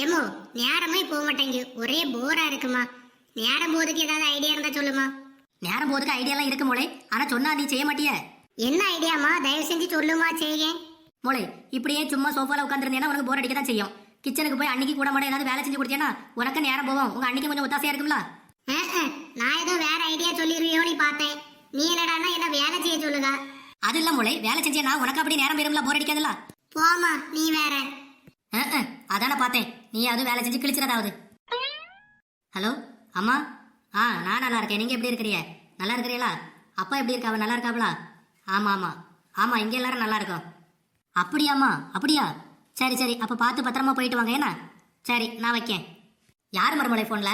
ஏமோ நேரமே போக மாட்டேங்கு, ஒரே போரா இருக்குமா. நேரம் போறதுக்கு ஏதாவது ஐடியா இருந்தா சொல்லுமா. நேரம் போறதுக்கு ஐடியாலாம் இருக்கு மோளே, ஆனா சொன்னா நீ செய்ய மாட்டிய. என்ன ஐடியாமா, தயவு செஞ்சு சொல்லுமா செய்யேன். மோளே, இப்படியே சும்மா சோஃபால உட்காந்துருந்தேன்னா உனக்கு போர் அடிக்க தான் செய்யும். கிச்சனுக்கு போய் அன்னைக்கு கூட மாட ஏதாவது வேலை செஞ்சு கொடுத்தேன்னா உனக்கு நேரம் போவோம், உங்க அன்னைக்கு கொஞ்சம் ஒத்தாசையா இருக்கும்ல. நான் ஏதோ வேற ஐடியா சொல்லிருவியோன்னு பார்த்தேன். நீ என்னடான்னா என்ன வேலை செய்ய சொல்லுங்க. அது இல்ல மோளே, வேலை செஞ்சேன்னா உனக்கு அப்படி நேரம் போயிரும்ல, போர் அடிக்காதுல்ல. போமா நீ வேற. அதான பார்த்தேன், நீ அது வேலை செஞ்சு கிழிச்சிடாதாவது. ஹலோ அம்மா. நான் நல்லா இருக்கேன், நீங்க எப்படி இருக்கிறீங்க? நல்லா இருக்கிறீங்களா? அப்பா எப்படி இருக்கா, நல்லா இருக்காங்களா? ஆமா ஆமா ஆமா, இங்க எல்லாரும் நல்லா இருக்கோம். அப்படியாம்மா? அப்படியா? சரி சரி, அப்ப பார்த்து பத்திரமா போயிட்டு வாங்க என்ன. சரி நான் வைக்கேன். யார் மருமலை போன்ல?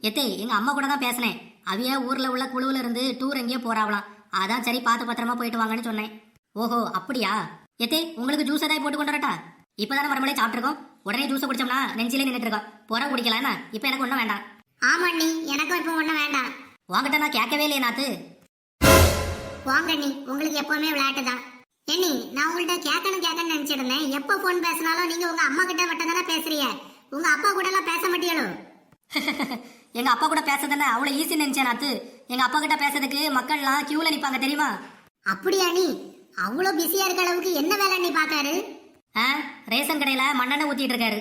எத்தே எங்க அம்மா கூட தான் பேசினேன். அவிய ஊர்ல உள்ள குழுவுல இருந்து டூர் எங்கேயோ போறாவலாம், அதான் சரி பார்த்து பத்திரமா போயிட்டு வாங்கன்னு சொன்னேன். ஓஹோ அப்படியா? எத்தே உங்களுக்கு ஜூஸ் ஏதாவது போட்டு கொண்டு வரட்டா? இப்பதானே மறுமலை சாப்பிட்டுருக்கோம், உடனே ஜூஸ் குடிச்சோம்னா நெஞ்சிலே நின்றுட்டு இருக்கோம். புற குடிக்கலாம் என்ன? இப்ப எனக்கு ஒன்றும் வேண்டாம். ஆமா நீ எனக்கும் இப்ப ஒன்றும் வேண்டாம். உங்ககிட்ட நான் கேட்கவே இல்லையே நாத்து. வாங்க நீ, உங்களுக்கு எப்பவுமே விளையாட்டு தான். ஏனி நான் உங்கள்கிட்ட கேட்கணும்னு நினைச்சிருந்தேன். எப்போ போன் பேசினாலும் நீங்க உங்க அம்மா கிட்ட மட்டும் தானே பேசுறீங்க, உங்க அப்பா கூட எல்லாம் பேச மாட்டீங்களோ? எங்க அப்பா கூட பேசுறதுன்னு அவ்வளவு ஈஸி நினைச்சேன் நாத்து. எங்க அப்பா கிட்ட பேசுறதுக்கு மக்கள்லாம் கியூல நிப்பாங்க தெரியுமா? அப்படியா? நீ அவ்வளவு பிஸியா இருக்க அளவுக்கு என்ன வேலை நீ பாக்காரு? ரேஷன் கடையில மண்ணெண்ணெய் ஊத்திட்டு இருக்காரு.